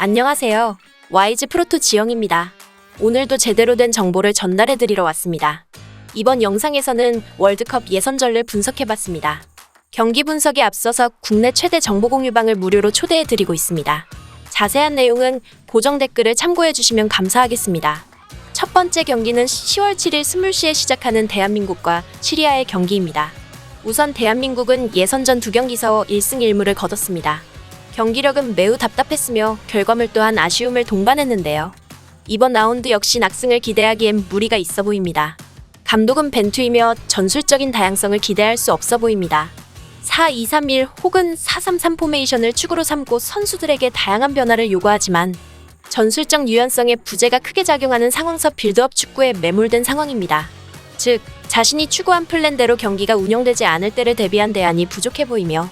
안녕하세요. YG 프로토 지영입니다. 오늘도 제대로 된 정보를 전달해 드리러 왔습니다. 이번 영상에서는 월드컵 예선전을 분석해봤습니다. 경기 분석에 앞서서 국내 최대 정보 공유방을 무료로 초대해 드리고 있습니다. 자세한 내용은 고정 댓글을 참고해 주시면 감사하겠습니다. 첫 번째 경기는 10월 7일 20시에 시작하는 대한민국과 시리아의 경기입니다. 우선 대한민국은 예선전 2경기서 1승 1무를 거뒀습니다. 경기력은 매우 답답했으며 결과물 또한 아쉬움을 동반했는데요. 이번 라운드 역시 낙승을 기대하기엔 무리가 있어 보입니다. 감독은 벤투이며 전술적인 다양성을 기대할 수 없어 보입니다. 4-2-3-1 혹은 4-3-3 포메이션을 축으로 삼고 선수들에게 다양한 변화를 요구하지만 전술적 유연성에 부재가 크게 작용하는 상황서 빌드업 축구에 매몰된 상황입니다. 즉, 자신이 추구한 플랜대로 경기가 운영되지 않을 때를 대비한 대안이 부족해 보이며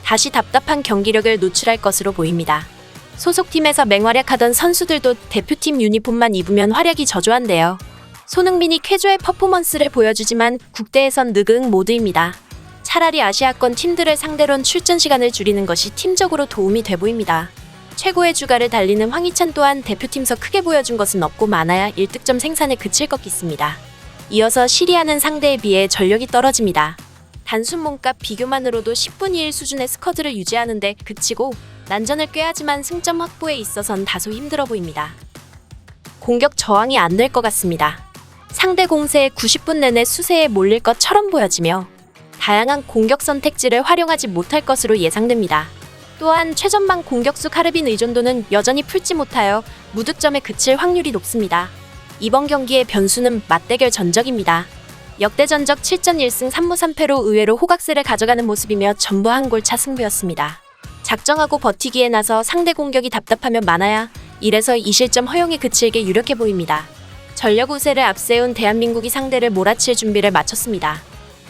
다시 답답한 경기력을 노출할 것으로 보입니다. 소속팀에서 맹활약하던 선수들도 대표팀 유니폼만 입으면 활약이 저조한데요. 손흥민이 쾌조의 퍼포먼스를 보여주지만 국대에선 느그응 모드입니다. 차라리 아시아권 팀들을 상대로는 출전 시간을 줄이는 것이 팀적으로 도움이 돼 보입니다. 최고의 주가를 달리는 황희찬 또한 대표팀서 크게 보여준 것은 없고 많아야 1득점 생산에 그칠 것 같습니다. 이어서 시리아는 상대에 비해 전력이 떨어집니다. 단순 몸값 비교만으로도 10분의 1 수준의 스쿼드를 유지하는 데 그치고 난전을 꾀하지만 승점 확보에 있어선 다소 힘들어 보입니다. 공격 저항이 안 될 것 같습니다. 상대 공세에 90분 내내 수세에 몰릴 것처럼 보여지며 다양한 공격 선택지를 활용하지 못할 것으로 예상됩니다. 또한 최전방 공격수 카르빈 의존도는 여전히 풀지 못하여 무득점에 그칠 확률이 높습니다. 이번 경기의 변수는 맞대결 전적입니다. 역대 전적 7전 1승 3무 3패로 의외로 호각세를 가져가는 모습이며 전부 한 골 차 승부였습니다. 작정하고 버티기에 나서 상대 공격이 답답하면 많아야 1에서 2실점 허용에 그칠게 유력해 보입니다. 전력 우세를 앞세운 대한민국이 상대를 몰아칠 준비를 마쳤습니다.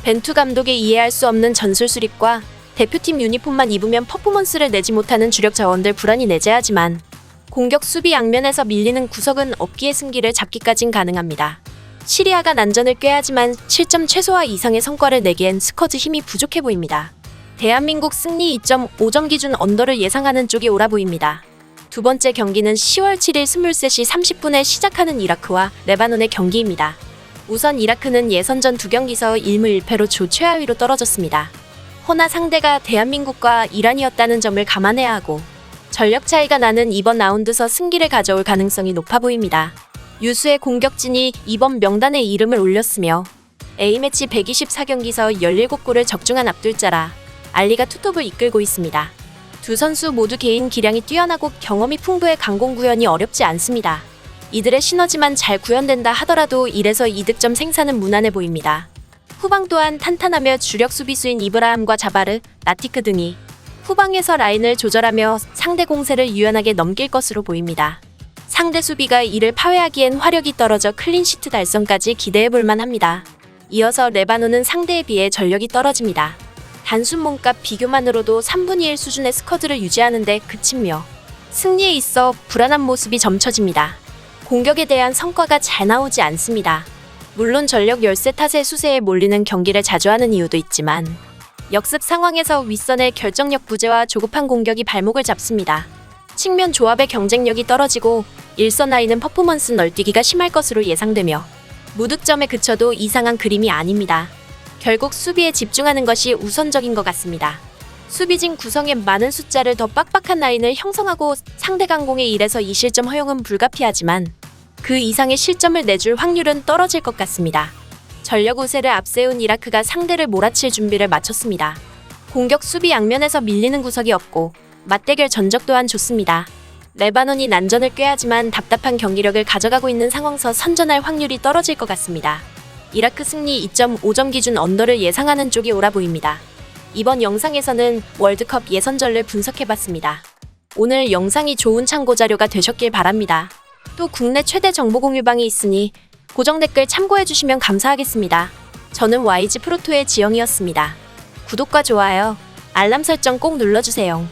벤투 감독의 이해할 수 없는 전술 수립과 대표팀 유니폼만 입으면 퍼포먼스를 내지 못하는 주력 자원들 불안이 내재하지만 공격 수비 양면에서 밀리는 구석은 없기에 승기를 잡기까진 가능합니다. 시리아가 난전을 꾀하지만 실점 최소화 이상의 성과를 내기엔 스쿼드 힘이 부족해 보입니다. 대한민국 승리 2.5점 기준 언더를 예상하는 쪽이 옳아 보입니다. 두 번째 경기는 10월 7일 23시 30분에 시작하는 이라크와 레바논의 경기입니다. 우선 이라크는 예선전 2경기서 1무 1패로 조 최하위로 떨어졌습니다. 허나 상대가 대한민국과 이란이었다는 점을 감안해야 하고 전력 차이가 나는 이번 라운드서 승기를 가져올 가능성이 높아 보입니다. 유수의 공격진이 이번 명단에 이름을 올렸으며 A매치 124경기서 17골을 적중한 압둘자라 알리가 투톱을 이끌고 있습니다. 두 선수 모두 개인 기량이 뛰어나고 경험이 풍부해 강공 구현이 어렵지 않습니다. 이들의 시너지만 잘 구현된다 하더라도 1에서 2득점 생산은 무난해 보입니다. 후방 또한 탄탄하며 주력 수비수인 이브라함과 자바르, 나티크 등이 후방에서 라인을 조절하며 상대 공세를 유연하게 넘길 것으로 보입니다. 상대 수비가 이를 파괴하기엔 화력이 떨어져 클린시트 달성까지 기대해볼 만합니다. 이어서 레바논은 상대에 비해 전력이 떨어집니다. 단순 몸값 비교만으로도 3분의 1 수준의 스쿼드를 유지하는 데 그치며 승리에 있어 불안한 모습이 점쳐집니다. 공격에 대한 성과가 잘 나오지 않습니다. 물론 전력 열세 탓에 수세에 몰리는 경기를 자주 하는 이유도 있지만 역습 상황에서 윗선의 결정력 부재와 조급한 공격이 발목을 잡습니다. 측면 조합의 경쟁력이 떨어지고 일선 라인은 퍼포먼스 널뛰기가 심할 것으로 예상되며 무득점에 그쳐도 이상한 그림이 아닙니다. 결국 수비에 집중하는 것이 우선적인 것 같습니다. 수비진 구성에 많은 숫자를 더 빡빡한 라인을 형성하고 상대 강공의 1에서 2실점 허용은 불가피하지만 그 이상의 실점을 내줄 확률은 떨어질 것 같습니다. 전력 우세를 앞세운 이라크가 상대를 몰아칠 준비를 마쳤습니다. 공격 수비 양면에서 밀리는 구석이 없고 맞대결 전적 또한 좋습니다. 레바논이 난전을 꾀하지만 답답한 경기력을 가져가고 있는 상황서 선전할 확률이 떨어질 것 같습니다. 이라크 승리 2.5점 기준 언더를 예상하는 쪽이 옳아 보입니다. 이번 영상에서는 월드컵 예선전을 분석해봤습니다. 오늘 영상이 좋은 참고 자료가 되셨길 바랍니다. 또 국내 최대 정보 공유방이 있으니 고정 댓글 참고해주시면 감사하겠습니다. 저는 YG 프로토의 지영이었습니다. 구독과 좋아요, 알람 설정 꼭 눌러주세요.